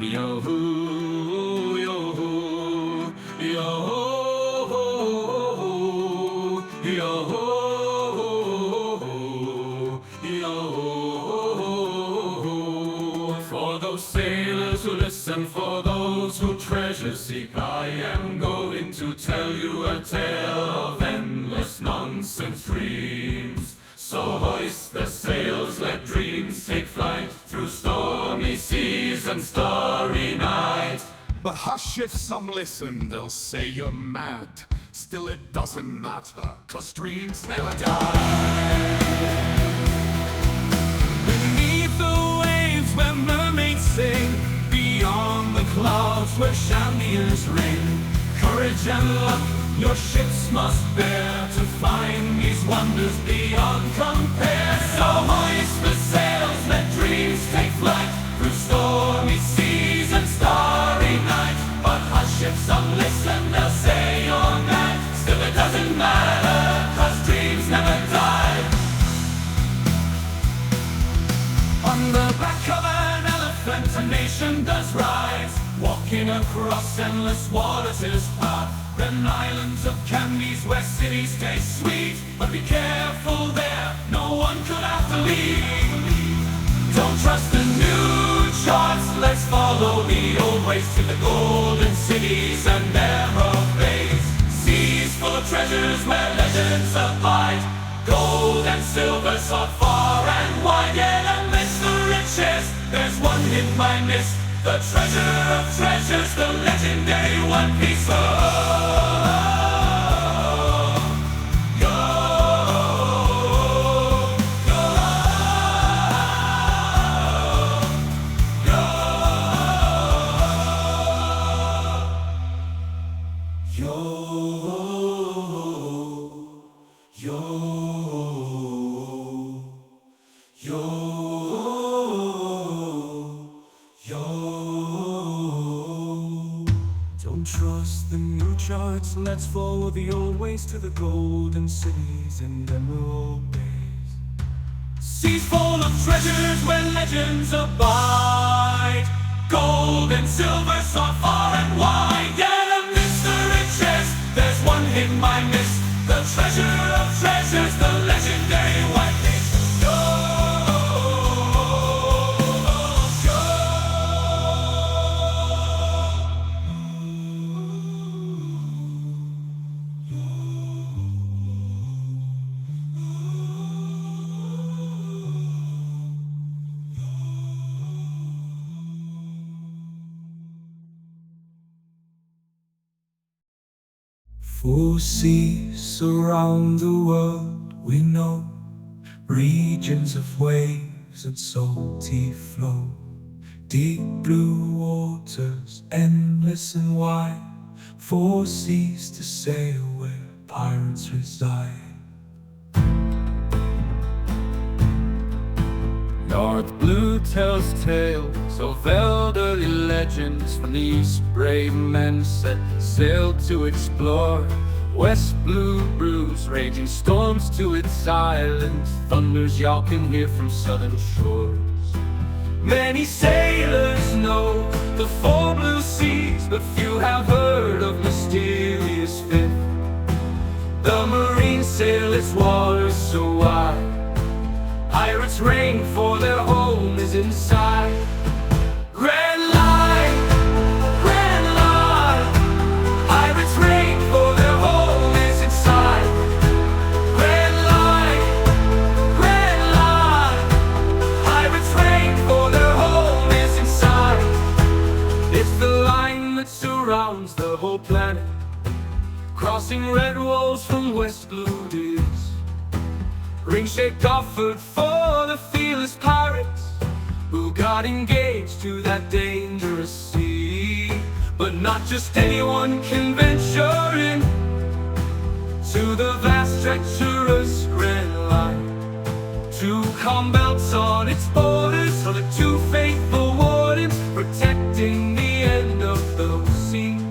Yo-hoo, yo-hoo, yo-hoo, yo-hoo, yo-hoo. For those sailors who listen, for those who treasure seek, I am going to tell you a tale of endless nonsense dreams. So hoist the sails, let dreams take flight through stormy seas and starry night. But hush, if some listen, they'll say you're mad. Still it doesn't matter, 'cause dreams never die. Beneath the waves where mermaids sing, beyond the clouds where Shanties ring, courage and luck your ships must bear to find these wonders beyond compare. So hoist the sails, let dreams take flight through stormy seas and starry night. But hush, if some listen, they'll say you're mad. Still it doesn't matter, 'cause dreams never die. On the back of an elephant a nation does rise, walking across endless waters his path. Then islands of candies where cities taste sweet. But be careful there, no one could have to leave. Don't trust the new charts, let's follow the old ways to the golden cities and emerald bays. Seas full of treasures where legends abide, gold and silver sought far and wide. Yet amidst the riches, there's one hidden by mist, the treasure of treasures, the legendary One Piece. Don't trust the new charts, let's follow the old ways to the golden cities and emerald bays. Seas full of treasures where legends abide, gold and silver sought far and wide. Yet amidst the riches, there's one hidden by mist, the treasure of treasures, the legendary One Piece. Four seas surround the world, we know, regions of waves and salty flow. Deep blue waters, endless and wide, four seas to sail where pirates reside. North blue tells tales of elderly legends from the east. Brave men set sail to explore. West blue brews raging storms to its islands, thunders y'all can hear from southern shores. Many sailors know the four blue seas, but few have heard of mysterious fifth. The marines sail its waters so wide, pirates reign for their home is inside. Grand line, pirates reign for their home is inside. Grand line, pirates reign for their home is inside. It's the line that surrounds the whole planet, crossing red walls from west blue days. Ring-shaped offered for the fearless pirates who got engaged to that dangerous sea. But not just anyone can venture in to the vast treacherous Grand Line. Two calm belts on its borders are the two faithful wardens, protecting the end of those seas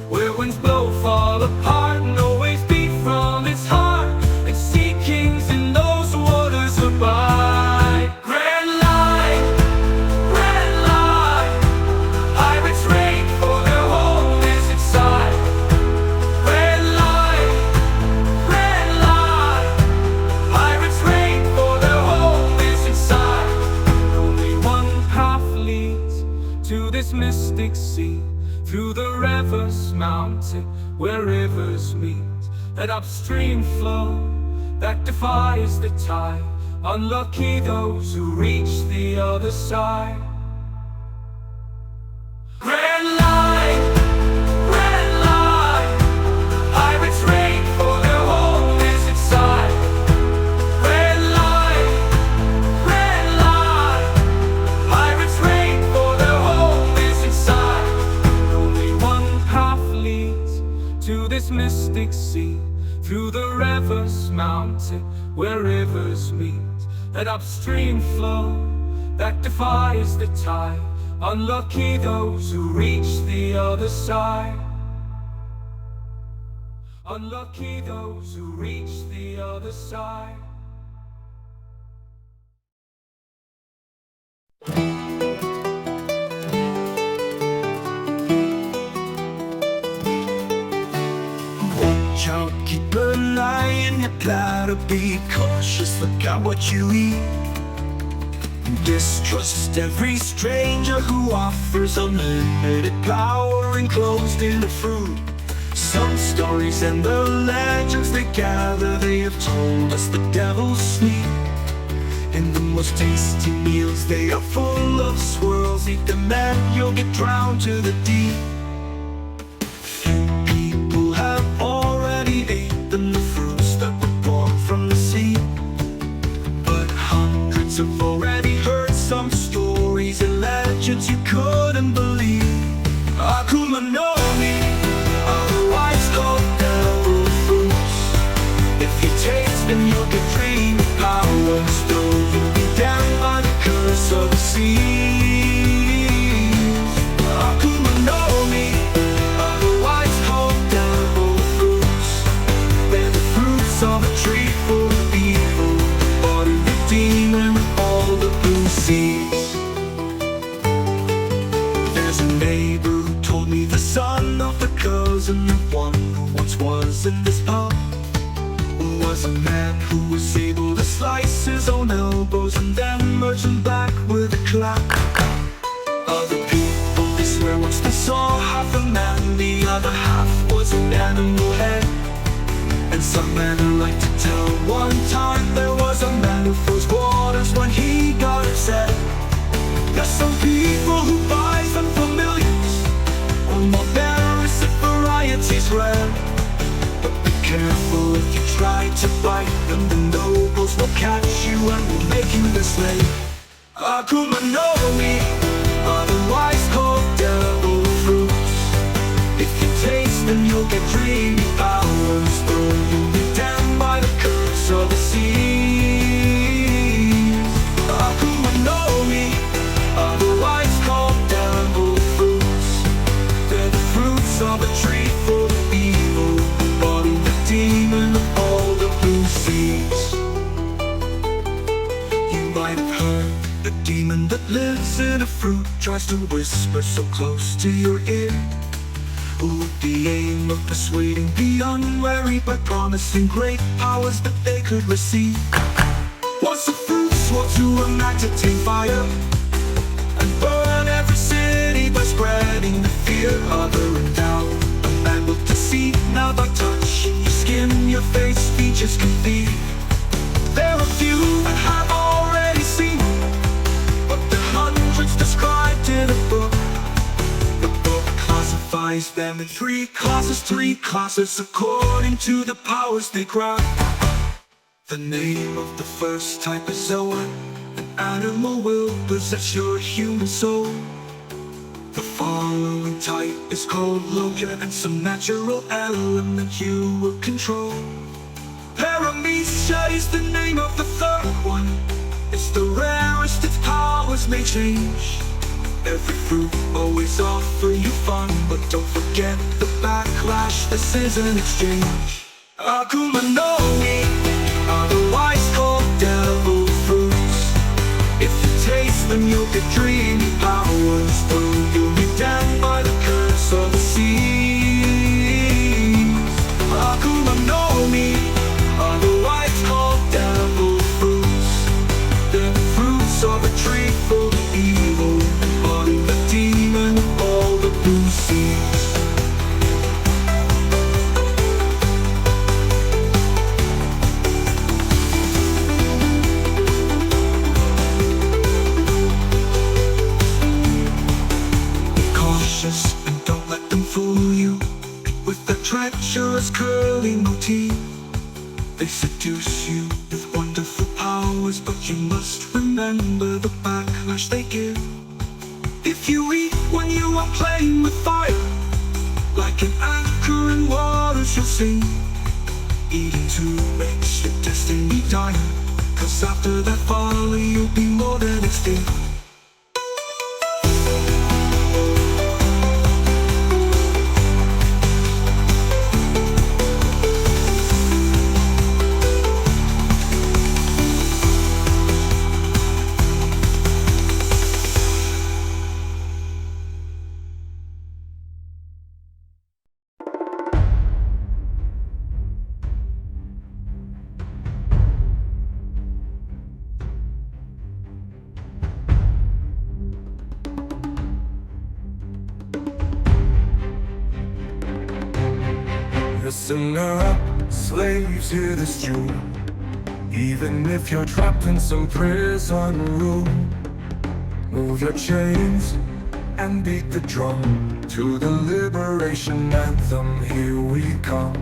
where winds blow, fall apart, and always beat from its heart. And sea kings in those waters abide. Grand line, sea, through the river's mountain, where rivers meet, an upstream flow that defies the tide. Unlucky those who reach the other side. Red line, pirates raid for their home is inside. Red line, pirates raid for their home is inside. Only one path leads to this mystic sea, through the river's mountain, where rivers meet, an upstream flow that defies the tide. Unlucky those who reach the other side. Unlucky those who reach the other side. Watch out, keep an eye, and you gotta be cautious. Look out what you eat. Distrust every stranger who offers unlimited power enclosed in the fruit. Some stories and the legends they gather, they have told us the devil's sleep. In the most tasty meals, they are full of swirls. Eat them and you'll get drowned to the deep. Few people have already eaten the fruits that were born from the sea, but hundreds have already heard some stories and legends you couldn't believe. Akuma no Mi, otherwise called devil fruits. If you taste them, you'll get dreamy powers, though you'll be damned by the curse of the seas. Akuma no Mi, otherwise called devil fruits. They're the fruits of a tree full of evil, body the demon with all the blue seas. There's a neighbor who told me the son of the cousin of one who once was in this pub was a man who was able to slice his own elbows and then merge them back with a clap. Other people, they swear once they saw half a man, the other half was an animal head. And some men like to tell one time there was a man who froze waters when he got upset. There's some people who buy them for millions, or more berries if variety's rare. But be careful if you try to bite them, the nobles will catch you and will make you their slave. Akuma no Mi, otherwise called devil fruits. If you taste them, you'll get dreamy powers, though you'll be damned by the curse of the seas. Akuma no Mi, otherwise called devil fruits. They're the fruits of a tree full of evil, body the demon of all the blue seas. You might have heard the demon that lives in a fruit tries to whisper so close to your ear, with the aim of persuading the unwary by promising great powers that they could receive. Once the fruit swore to enact a tame fire and burn every city by spreading the fear. Other and down, a man will deceive. Now by touching your skin, your face features can be. There are few that have already seen, but the hundreds described in a book. The book classifies them in three classes according to the powers they grant. The name of the first type is Zoa. An animal will possess your human soul. The following type is called Loka, and some natural element you will control. Paramecia is the name of the third one. It's the rarest, its powers may change. Every fruit always offer you fun, but don't forget the backlash, this is an exchange. Akuma no Mi, otherwise called devil fruits. If you taste them, you'll get dreamy powers, though you'll be damned by the curse of the seas. Akuma no Mi, otherwise called devil fruits. They're the fruits of a tree full of evil, embody the demon of all the blue them fool you with the treacherous curling motif. They seduce you with wonderful powers, but you must remember the backlash they give. If you eat when you are playing with fire, like an anchor in water shall sing. Eating too makes your destiny dire, 'cause after that folly you'll be more than extinct. Listen up, slaves, hear this tune. Even if you're trapped in some prison room, move your chains and beat the drum to the liberation anthem. Here we come.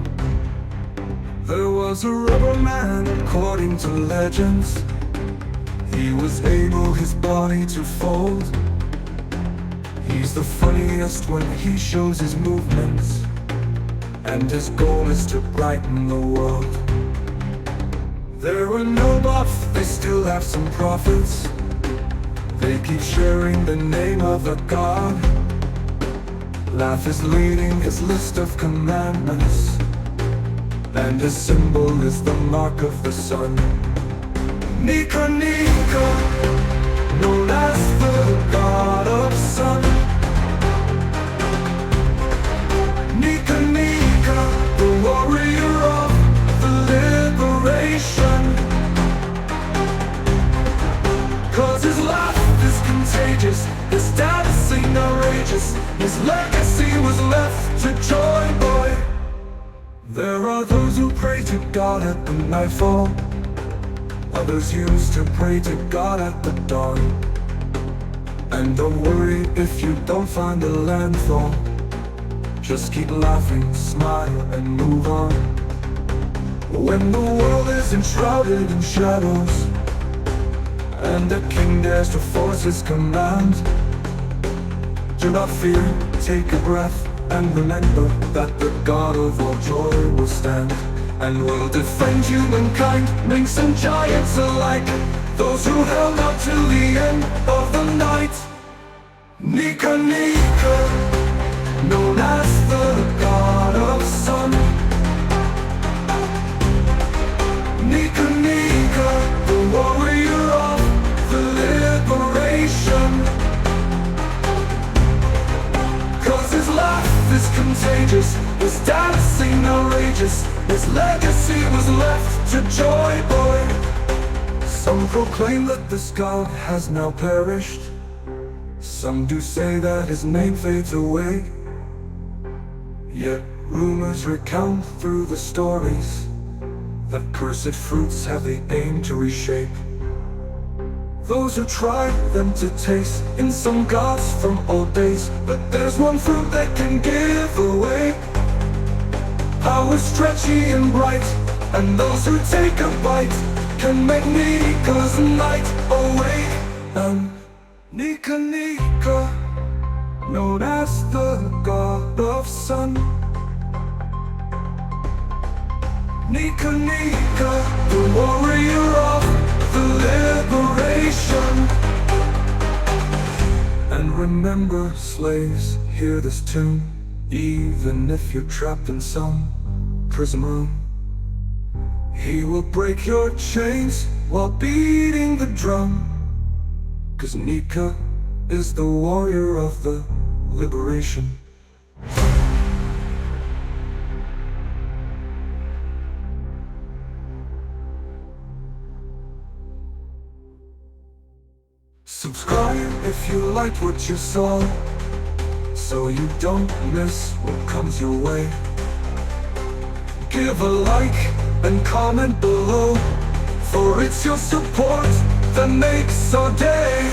There was a rubber man, according to legends. He was able his body to fold. He's the funniest when he shows his movements, and his goal is to brighten the world. There are no buffs, they still have some prophets. They keep sharing the name of the God. Laugh is leading his list of commandments, and his symbol is the mark of the sun. NIKA, NIKA, known as the God of Sun. NIKA, NIKA, the warrior of the liberation. 'Cause his life is contagious, his status ain't outrageous. His legacy was left to joy, boy. There are those who pray to God at the nightfall. Others used to pray to God at the dawn. And don't worry if you don't find a landfall. Just keep laughing, smile, and move on. When the world is enshrouded in shadows, and the king dares to force his command, do not fear, take a breath, and remember that the God of all joy will stand, and will defend humankind, minks and giants alike, those who held out till the end of the night. NIKA, NIKA, known as the God of Sun. NIKA, NIKA, the warrior of the liberation. 'Cause his life is contagious, his status ain't outrageous. His legacy was left to joy, boy. Some proclaim that this God has now perished. Some do say that his name fades away. Yet rumors recount through the stories that cursed fruits have the aim to reshape those who tried them to taste in some gods from old days. But there's one fruit that can give away power stretchy and bright, and those who take a bite can make NIKA's night awake. And NIKA, NIKA, known as the God of Sun. NIKA, NIKA, the warrior of the liberation. And remember, slaves, hear this tune. Even if you're trapped in some prison room, he will break your chains while beating the drum. 'Cause NIKA is the warrior of the liberation. Subscribe if you liked what you saw, so you don't miss what comes your way. Give a like and comment below, for it's your support that makes our day.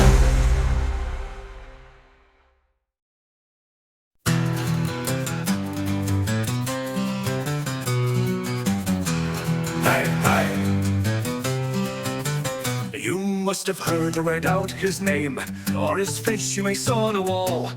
must have heard or read out his name, or his face you may saw on a wall.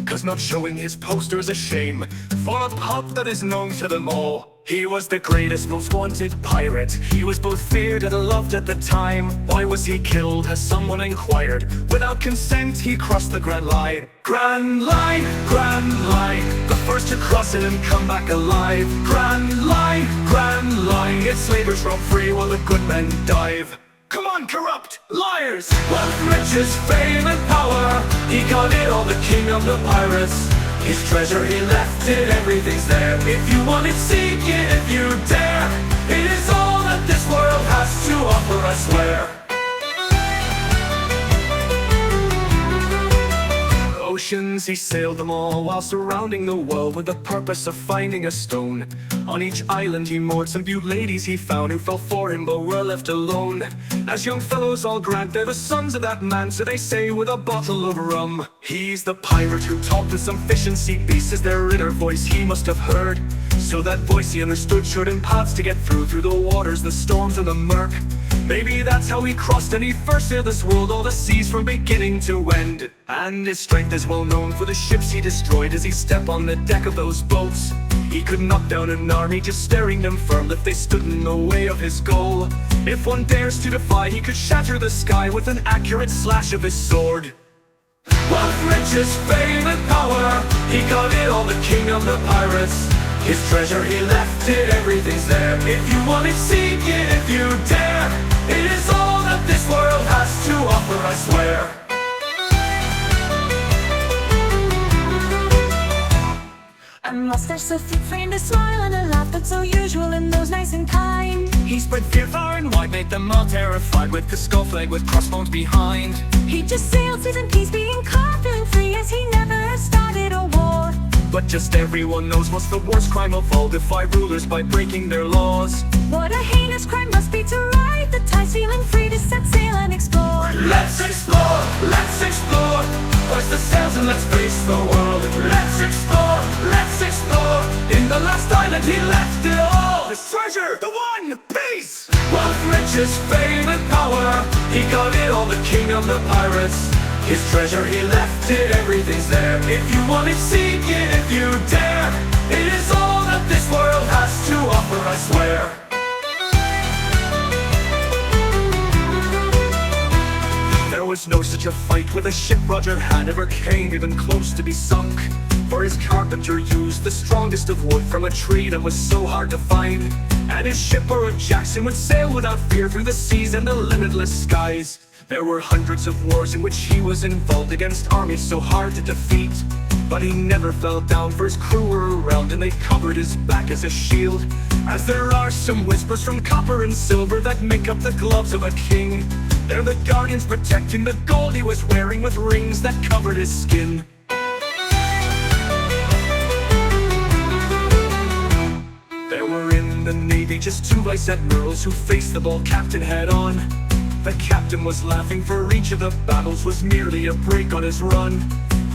'Cause not showing his poster is a shame for a pub that is known to them all. He was the greatest, most wanted pirate. He was both feared and loved at the time. Why was he killed, has someone inquired? Without consent, he crossed the Grand Line. Grand Line, Grand Line, the first to cross it and come back alive. Grand Line, Grand Line, its slavers roam free while the good men dive. Come on, corrupt liars! Wealth, riches, fame, and power, he got it all, the king of the pirates. His treasure, he left it, everything's there. If you want it, seek it if you dare. It is all that this world has to offer, I swear. Oceans, he sailed them all, while surrounding the world with the purpose of finding a stone. On each island he moored some beaut ladies he found, who fell for him but were left alone. As young fellows all grant, they're the sons of that man, so they say with a bottle of rum. He's the pirate who talked with some fish and sea beasts, as their inner voice he must have heard. So that voice he understood showed him paths to get through the waters, the storms and the murk. Maybe that's how he crossed and he first sailed this world, all the seas from beginning to end. And his strength is well known for the ships he destroyed. As he stepped on the deck of those boats, he could knock down an army just staring them firm if they stood in the way of his goal. If one dares to defy, he could shatter the sky with an accurate slash of his sword. Wealth, riches, fame, and power, he got it all, the king of the pirates. His treasure, he left it, everything's there. If you want it, seek it if you dare. It is all that this world has to offer, I swear. And whilst their swift feet framed a smile and a laugh that's so usual in those nice and kind, he spread fear far and wide, made them all terrified, with the skull flag with crossbones behind. he just sailed seas in peace, being confident free, as he never started a war. But just everyone knows what's the worst crime of all: defy rulers by breaking their laws. What a heinous crime must be to ride the tides, feeling free to set sail and explore. Let's explore, let's explore. Hoist the sails and let's face the world. Let's explore, let's explore. In the last island he left it all. His treasure, the one, peace! Wealth, riches, fame, and power, he got it all, the king of the pirates. His treasure, he left it, everything's there. If you want it, seek it if you dare. It is all that this world has to offer, I swear. There was no such a fight with a ship Roger had ever came even close to be sunk. For his carpenter used the strongest of wood from a tree that was so hard to find. And his shipper Jackson would sail without fear through the seas and the limitless skies. There were hundreds of wars in which he was involved, against armies so hard to defeat. But he never fell down, for his crew were around and they covered his back as a shield. As there are some whispers from copper and silver that make up the gloves of a king, they're the guardians protecting the gold he was wearing, with rings that covered his skin. There were in the Navy just two vice admirals who faced the bold captain head on. The captain was laughing, for each of the battles was merely a break on his run.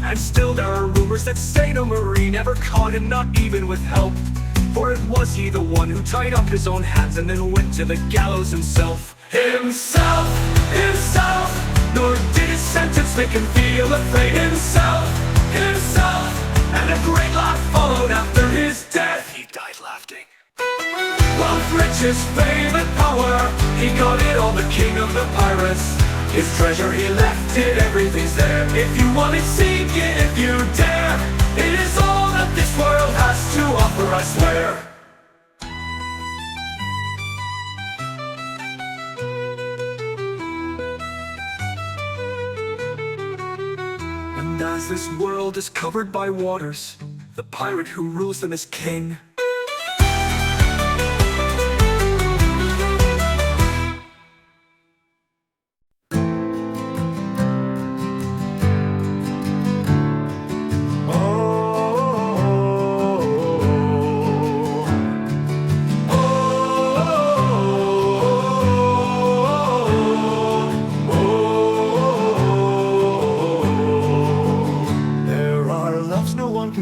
And still there are rumors that say no Marine ever caught him, not even with help. For it was he the one who tied up his own hands and then went to the gallows himself. Himself, himself, nor did his sentence make him feel afraid. Himself, himself, and a great laugh followed after his death. He died laughing. Wealth, riches, fame, and power, he got it all, the king of the pirates. His treasure, he left it, everything's there. If you want it, seek it if you dare. It is all that this world has to offer, I swear. And as this world is covered by waters, the pirate who rules them is king.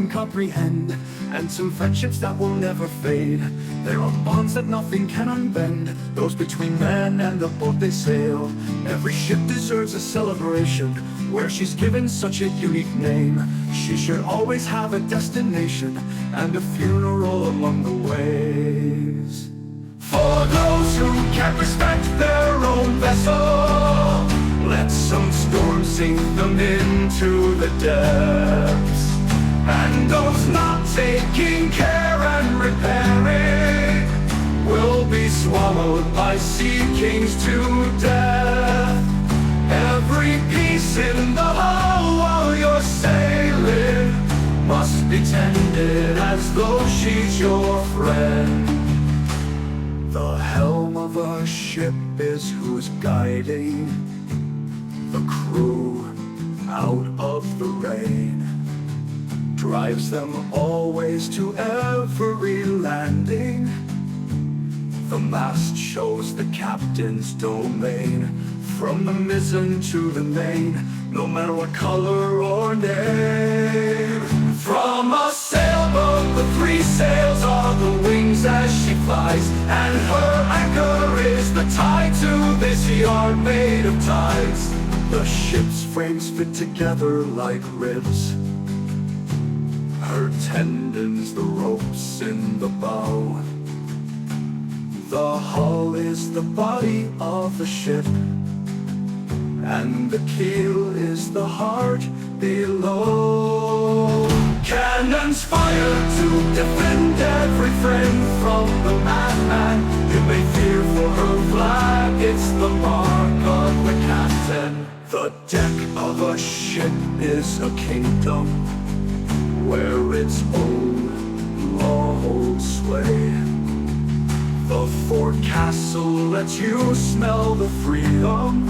Comprehend end, and some friendships that will never fade. There are bonds that nothing can unbend, those between man and the boat they sail. Every ship deserves a celebration, where she's given such a unique name. She should always have a destination, and a funeral along the ways. For those who can't respect their own vessel, let some storm sink them into the depths. And those not taking care and repairing will be swallowed by sea kings to death. Every piece in the hull while you're sailing must be tended as though she's your friend. The helm of a ship is who's guiding the crew out of the rain, drives them always to every landing. The mast shows the captain's domain, from the mizzen to the main, no matter what color or name. From a sailboat, the three sails are the wings as she flies, and her anchor is the tie to this yard made of ties. The ship's frames fit together like ribs, her tendons the ropes in the bow. The hull is the body of the ship, and the keel is the heart below. Cannons fire to defend every friend from the madman. You may fear for her flag, it's the mark of the captain. The deck of a ship is a kingdom, where its own law holds sway. The forecastle lets you smell the freedom.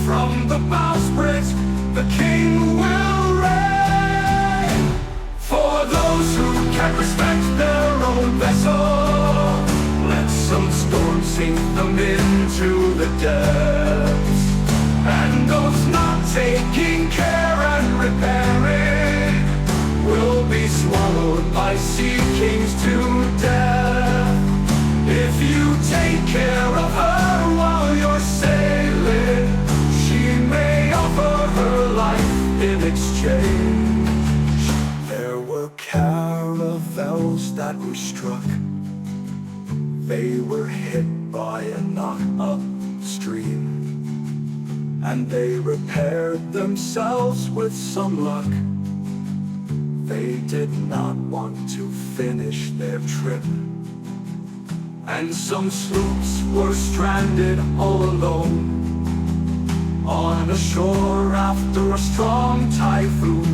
From the bowsprit, the king will reign. For those who can't respect their own vessel, let some storm sink them into the depths. And those not taking care and repairing will be swallowed by sea kings to death. If you take care of her while you're sailing, she may offer her life in exchange. There were caravels that were struck, they were hit by a knock upstream, and they repaired themselves with some luck. They did not want to finish their trip, and some sloops were stranded all alone on a shore after a strong typhoon.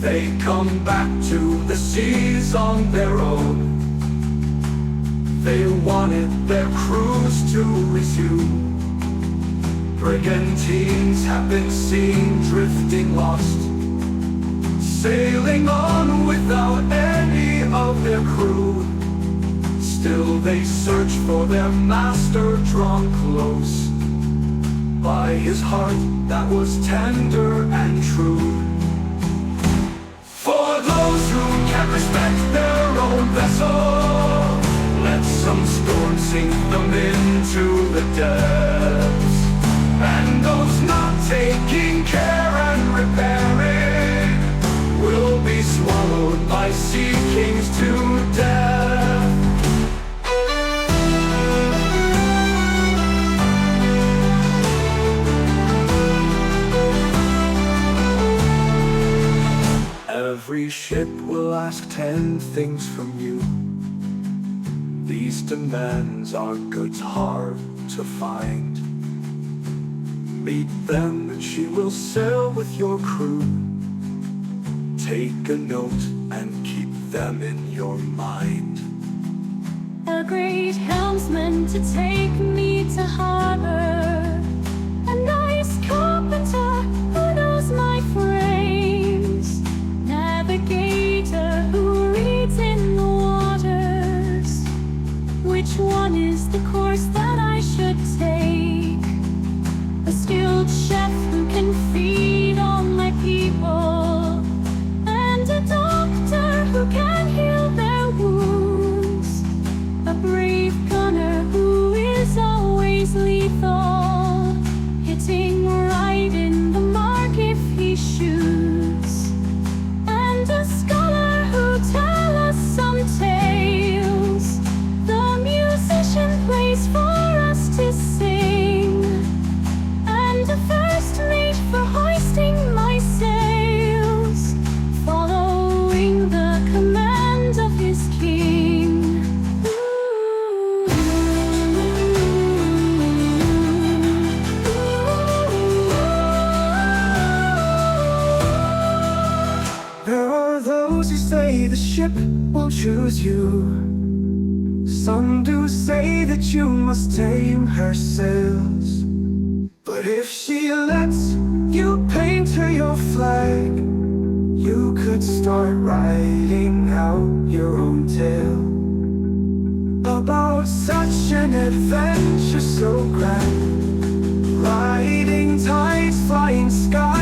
They come back to the seas on their own. They wanted their crews to resume. Brigantines have been seen drifting lost, sailing on without any of their crew. Still they search for their master, drawn close by his heart that was tender and true. For those who can't respect their own vessel, let some storm sink them into the depths. And those not taking care and repairing will be swallowed by sea kings to death. Every ship will ask 10 things from you. These demands are goods hard to find. Meet them and she will sail with your crew. Take a note and keep them in your mind. A great helmsman to take me to harbor, a nice carpenter who knows my frames, navigator who reads in the waters. Which one is the course that I should take? A skilled chef who can feed all my people, and a dog those who say the ship will choose you. Some do say that you must tame her sails. But if she lets you paint her your flag, you could start writing out your own tale about such an adventure so grand. Riding tides, flying skies,